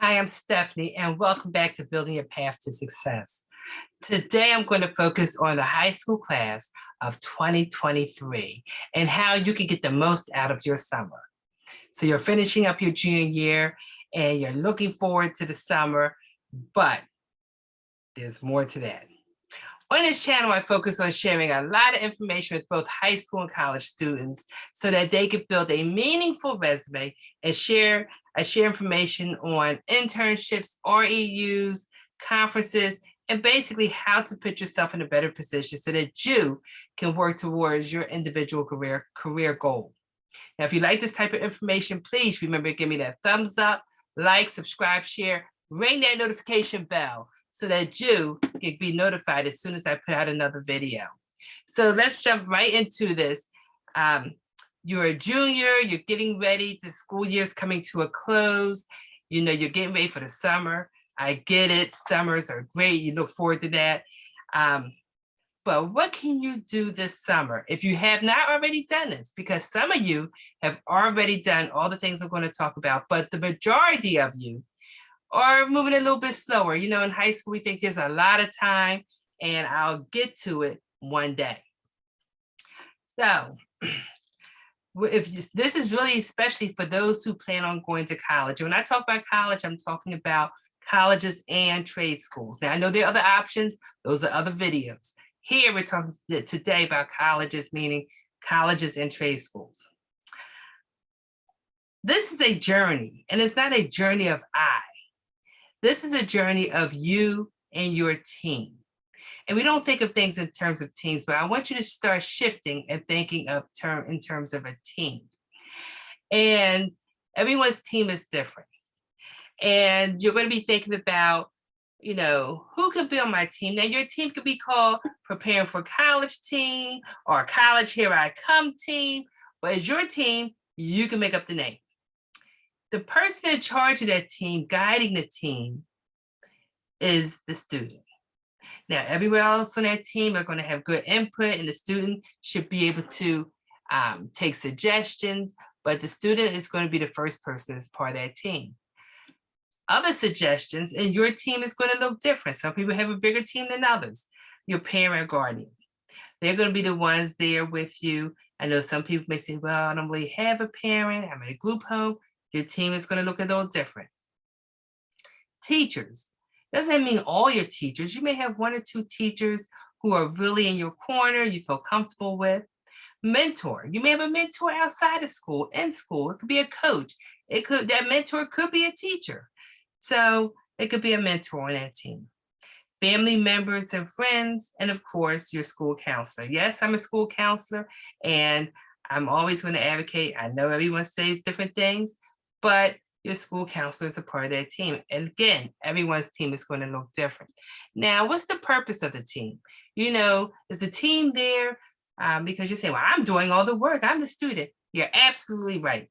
Hi, I'm Stephanie, and welcome back to Building Your Path to Success. Today, I'm going to focus on the high school class of 2023 and how you can get the most out of your summer. So you're finishing up your junior year and you're looking forward to the summer, but there's more to that. On this channel, I focus on sharing a lot of information with both high school and college students so that they can build a meaningful resume and I share information on internships, REUs, conferences, and basically how to put yourself in a better position so that you can work towards your individual career goal. Now, if you like this type of information, please remember to give me that thumbs up, like, subscribe, share, ring that notification bell so that you can be notified as soon as I put out another video. So let's jump right into this. You're a junior, you're getting ready, the school year's coming to a close, you're getting ready for the summer. I get it, summers are great, you look forward to that. But what can you do this summer if you have not already done this? Because some of you have already done all the things I'm going to talk about, but the majority of you are moving a little bit slower. In high school, we think there's a lot of time and I'll get to it one day. So this is really especially for those who plan on going to college. When I talk about college, I'm talking about colleges and trade schools. Now, I know there are other options. Those are other videos. Here, we're talking today about colleges, meaning colleges and trade schools. This is a journey, and it's not a journey of I. This is a journey of you and your team. And we don't think of things in terms of teams, but I want you to start shifting and thinking of in terms of a team. And everyone's team is different. And you're going to be thinking about, who could be on my team? Now, your team could be called Preparing for College Team or College Here I Come Team. But as your team, you can make up the name. The person in charge of that team, guiding the team, is the student. Now, everyone else on that team are going to have good input, and the student should be able to take suggestions, but the student is going to be the first person as part of that team. Other suggestions, and your team is going to look different. Some people have a bigger team than others. Your parent or guardian. They're going to be the ones there with you. I know some people may say, well, I don't really have a parent. I'm in a group home. Your team is going to look a little different. Teachers. Doesn't mean all your teachers. You may have one or two teachers who are really in your corner, you feel comfortable with. Mentor. You may have a mentor outside of school, in school. It could be a coach. That mentor could be a teacher. So it could be a mentor on that team. Family members and friends, and of course, your school counselor. Yes, I'm a school counselor, and I'm always going to advocate. I know everyone says different things, but your school counselor is a part of that team. And again, everyone's team is going to look different. Now, what's the purpose of the team? Is the team there because you say, well, I'm doing all the work. I'm the student. You're absolutely right.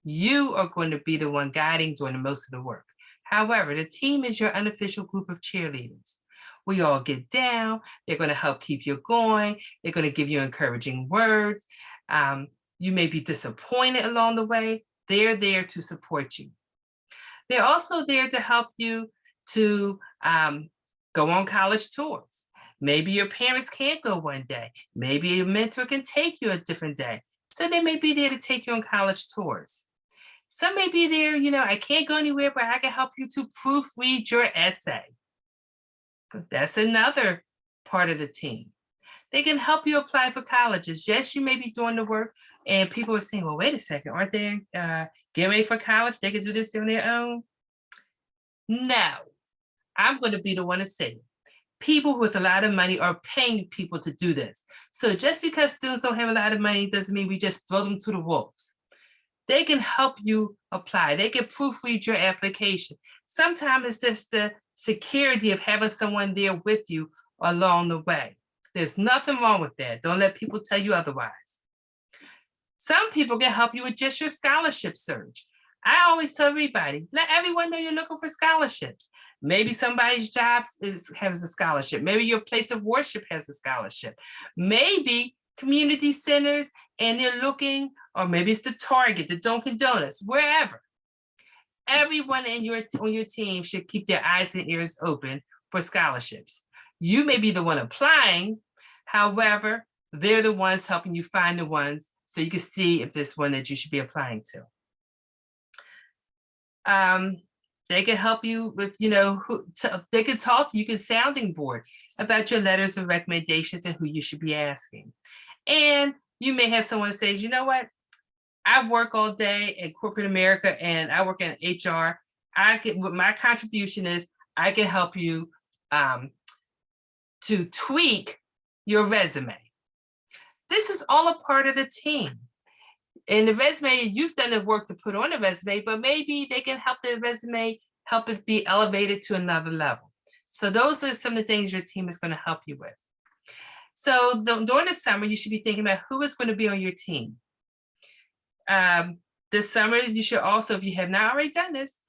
You are going to be the one guiding, doing most of the work. However, the team is your unofficial group of cheerleaders. We all get down. They're going to help keep you going. They're going to give you encouraging words. You may be disappointed along the way. They're there to support you. They're also there to help you to go on college tours. Maybe your parents can't go one day. Maybe your mentor can take you a different day. So they may be there to take you on college tours. Some may be there, I can't go anywhere, but I can help you to proofread your essay. That's another part of the team. They can help you apply for colleges. Yes, you may be doing the work, and people are saying, well, wait a second, aren't they getting ready for college? They can do this on their own? No, I'm going to be the one to say it. People with a lot of money are paying people to do this. So just because students don't have a lot of money doesn't mean we just throw them to the wolves. They can help you apply. They can proofread your application. Sometimes it's just the security of having someone there with you along the way. There's nothing wrong with that. Don't let people tell you otherwise. Some people can help you with just your scholarship search. I always tell everybody, let everyone know you're looking for scholarships. Maybe somebody's job has a scholarship. Maybe your place of worship has a scholarship. Maybe community centers and they're looking, or maybe it's the Target, the Dunkin' Donuts, wherever. Everyone on your team should keep their eyes and ears open for scholarships. You may be the one applying, however, they're the ones helping you find the ones so you can see if there's one that you should be applying to. They can help you with, they can talk to you, can sounding board about your letters of recommendations and who you should be asking. And you may have someone say, you know what, I work all day in corporate America and I work in HR. What my contribution is, I can help you to tweak your resume. This is all a part of the team. In the resume, you've done the work to put on a resume, but maybe they can help the resume, help it be elevated to another level. So those are some of the things your team is going to help you with. So during the summer, you should be thinking about who is going to be on your team. This summer, you should also, if you have not already done this,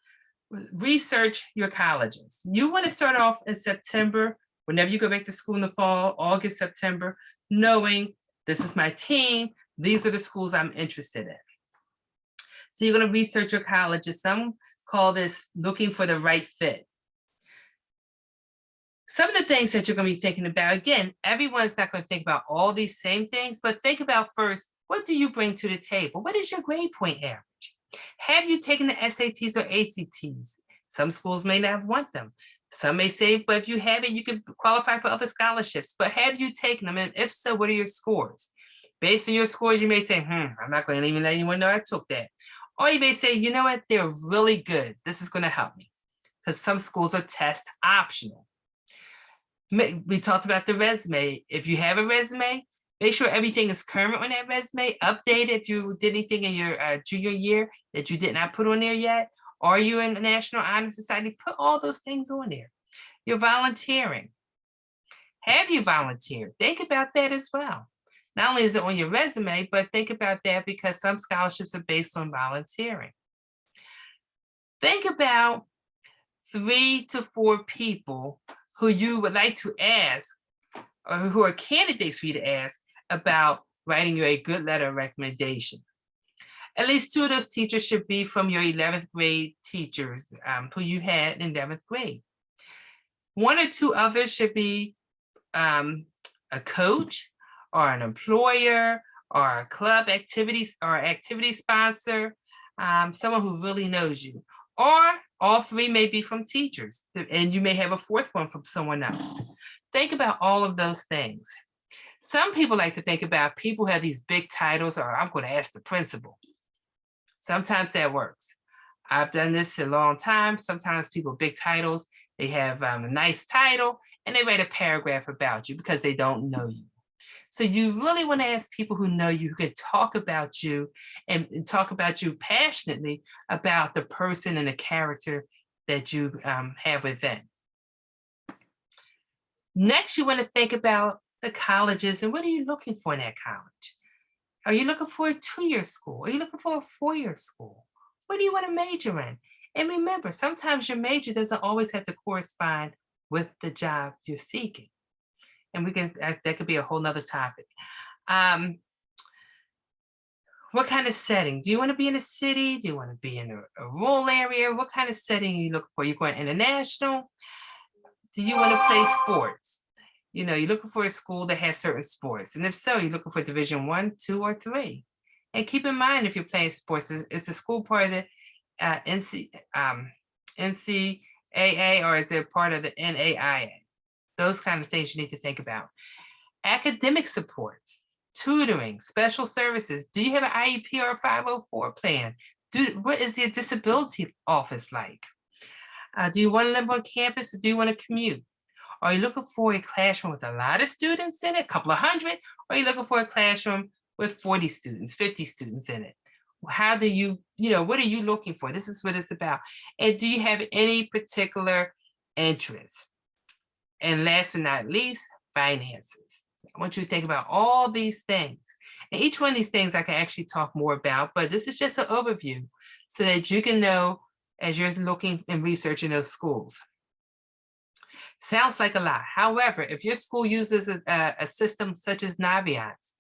research your colleges. You want to start off in September, whenever you go back to school in the fall, August, September, knowing this is my team, these are the schools I'm interested in. So you're going to research your colleges. Some call this looking for the right fit. Some of the things that you're going to be thinking about, again, everyone's not going to think about all these same things, but think about first, what do you bring to the table? What is your grade point average? Have you taken the SATs or ACTs? Some schools may not want them. Some may say, but if you have it, you can qualify for other scholarships. But have you taken them? And if so, what are your scores? Based on your scores, you may say, I'm not going to even let anyone know I took that. Or you may say, you know what, they're really good. This is going to help me. Because some schools are test optional. We talked about the resume. If you have a resume, make sure everything is current on that resume. Update if you did anything in your junior year that you did not put on there yet. Are you in the National Honor Society? Put all those things on there. You're volunteering. Have you volunteered? Think about that as well. Not only is it on your resume, but think about that because some scholarships are based on volunteering. Think about 3 to 4 people who you would like to ask or who are candidates for you to ask about writing you a good letter of recommendation. At least 2 of those teachers should be from your 11th grade teachers who you had in 11th grade. 1 or 2 others should be a coach or an employer or a club activities or activity sponsor, someone who really knows you. Or all 3 may be from teachers, and you may have a 4th one from someone else. Think about all of those things. Some people like to think about people who have these big titles, or I'm going to ask the principal. Sometimes that works. I've done this a long time. Sometimes people with big titles, they have a nice title, and they write a paragraph about you because they don't know you. So you really want to ask people who know you, who can talk about you and talk about you passionately about the person and the character that you have within. Next, you want to think about the colleges and what are you looking for in that college? Are you looking for a 2-year school? Are you looking for a 4-year school? What do you want to major in? And remember, sometimes your major doesn't always have to correspond with the job you're seeking. And we can, that could be a whole nother topic. What kind of setting? Do you want to be in a city? Do you want to be in a rural area? What kind of setting are you looking for? You're going international? Do you want to play sports? You're looking for a school that has certain sports. And if so, you're looking for Division 1, 2, or 3. And keep in mind, if you're playing sports, is the school part of the NCAA or is it part of the NAIA? Those kind of things you need to think about. Academic supports, tutoring, special services. Do you have an IEP or a 504 plan? What is the disability office like? Do you want to live on campus or do you want to commute? Are you looking for a classroom with a lot of students in it, a couple of hundred? Or are you looking for a classroom with 40 students, 50 students in it? How do you, what are you looking for? This is what it's about. And do you have any particular interests? And last but not least, finances. I want you to think about all these things. And each one of these things I can actually talk more about, but this is just an overview so that you can know as you're looking and researching those schools. Sounds like a lot. However, if your school uses a system such as Naviance,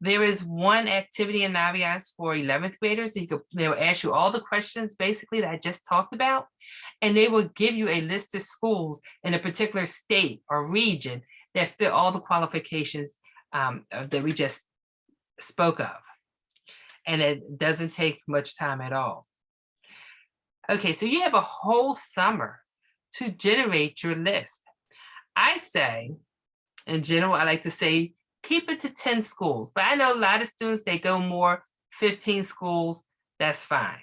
There is one activity in Naviance for 11th graders. They'll ask you all the questions basically that I just talked about, and they will give you a list of schools in a particular state or region that fit all the qualifications that we just spoke of. And it doesn't take much time at all. Okay, so you have a whole summer to generate your list. I say, in general, I like to say, keep it to 10 schools. But I know a lot of students, they go more, 15 schools, that's fine.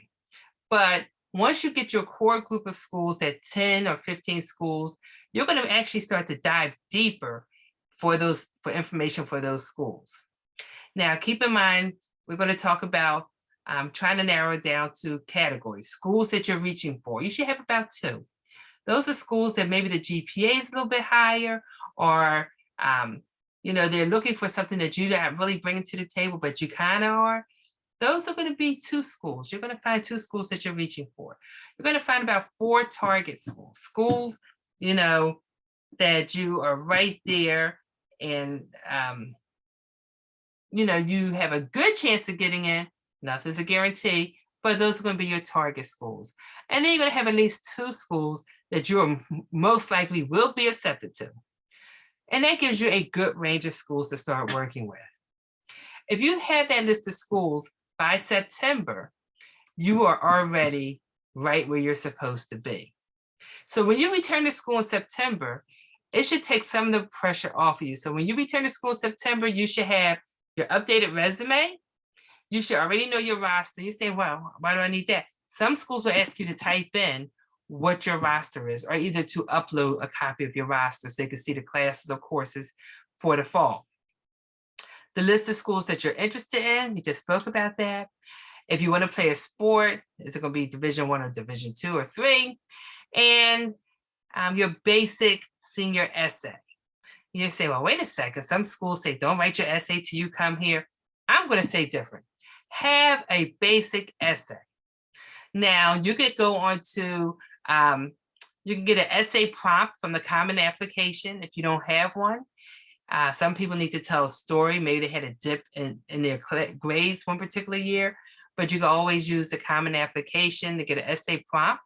But once you get your core group of schools, that 10 or 15 schools, you're going to actually start to dive deeper for information for those schools. Now, keep in mind, we're going to talk about trying to narrow it down to categories, schools that you're reaching for. You should have about 2. Those are schools that maybe the GPA is a little bit higher, or they're looking for something that you're not really bringing to the table, but you kind of are. Those are going to be 2 schools. You're going to find 2 schools that you're reaching for. You're going to find about 4 target schools, that you are right there, and you have a good chance of getting in. Nothing's a guarantee, but those are going to be your target schools. And then you're going to have at least 2 schools that you're most likely will be accepted to. And that gives you a good range of schools to start working with. If you have that list of schools by September, you are already right where you're supposed to be. So when you return to school in September, it should take some of the pressure off of you. So when you return to school in September, you should have your updated resume. You should already know your roster. You say, well, why do I need that? Some schools will ask you to type in what your roster is, or either to upload a copy of your roster so they can see the classes or courses for the fall. The list of schools that you're interested in, we just spoke about that. If you want to play a sport, is it going to be Division I or Division II or III? And your basic senior essay. You say, well, wait a second. Some schools say, don't write your essay till you come here. I'm going to say different. Have a basic essay. Now, you could go on to, you can get an essay prompt from the Common Application if you don't have one. Some people need to tell a story. Maybe they had a dip in their grades one particular year, but you can always use the Common Application to get an essay prompt.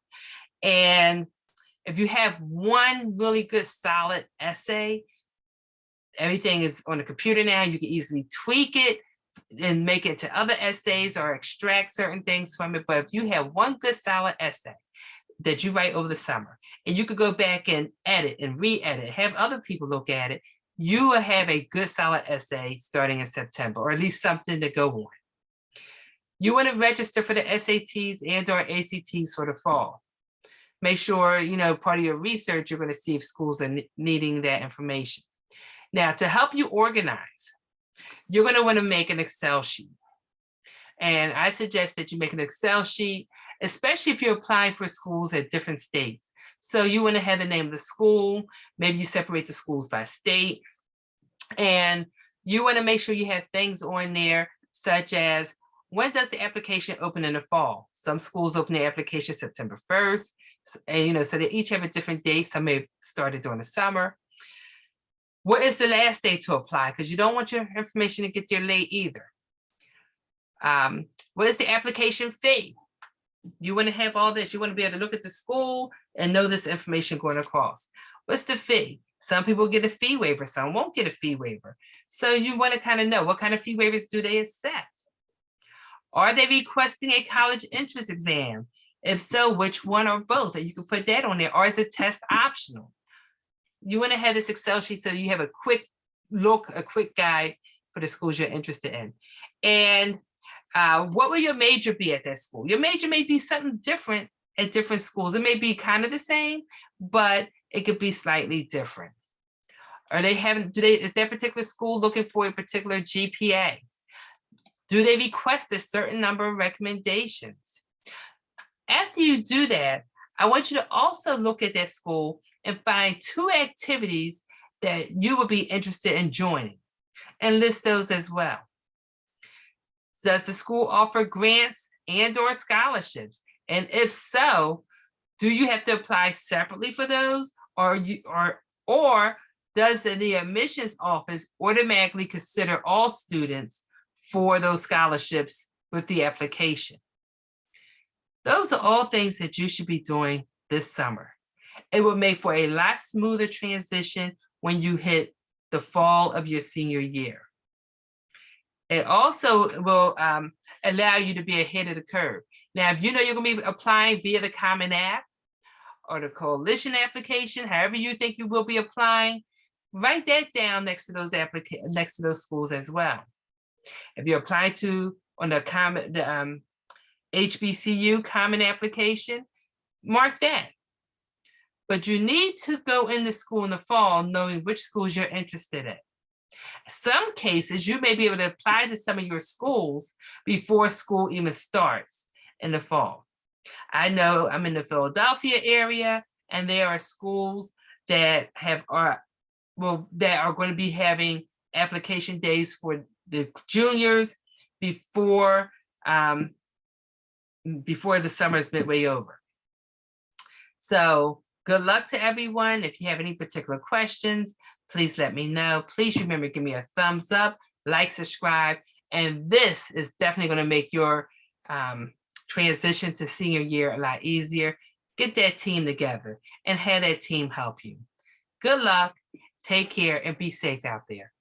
And if you have one really good solid essay, everything is on the computer now. You can easily tweak it and make it to other essays or extract certain things from it. But if you have one good solid essay that you write over the summer, and you could go back and edit and re-edit, have other people look at it, you will have a good solid essay starting in September, or at least something to go on. You want to register for the SATs and or ACTs for the fall. Make sure, part of your research, you're going to see if schools are needing that information. Now, to help you organize, you're going to want to make an Excel sheet. And I suggest that you make an Excel sheet, especially if you're applying for schools at different states. So you want to have the name of the school. Maybe you separate the schools by state. And you want to make sure you have things on there, such as, when does the application open in the fall? Some schools open their application September 1st. And, so they each have a different date. Some may have started during the summer. What is the last day to apply? Because you don't want your information to get there late either. What is the application fee? You want to have all this. You want to be able to look at the school and know this information going across. What's the fee? Some people get a fee waiver, some won't get a fee waiver. So you want to kind of know, what kind of fee waivers do they accept? Are they requesting a college entrance exam? If so, which one or both? And you can put that on there. Or is it test optional? You want to have this Excel sheet so you have a quick look, a quick guide for the schools you're interested in. And what will your major be at that school? Your major may be something different at different schools. It may be kind of the same, but it could be slightly different. Is that particular school looking for a particular GPA? Do they request a certain number of recommendations? After you do that, I want you to also look at that school and find 2 activities that you would be interested in joining and list those as well. Does the school offer grants and or scholarships? And if so, do you have to apply separately for those, or Does the admissions office automatically consider all students for those scholarships with the application? Those are all things that you should be doing this summer. It will make for a lot smoother transition when you hit the fall of your senior year. It also will allow you to be ahead of the curve. Now, if you know you're going to be applying via the Common App or the Coalition application, however you think you will be applying, write that down next to those schools as well. If you're applying on the HBCU Common application, mark that. But you need to go into school in the fall knowing which schools you're interested in. Some cases, you may be able to apply to some of your schools before school even starts in the fall. I know I'm in the Philadelphia area, and there are schools that are going to be having application days for the juniors before the summer is midway over. So good luck to everyone. If you have any particular questions, please let me know. Please remember to give me a thumbs up, like, subscribe, and this is definitely going to make your transition to senior year a lot easier. Get that team together and have that team help you. Good luck, take care, and be safe out there.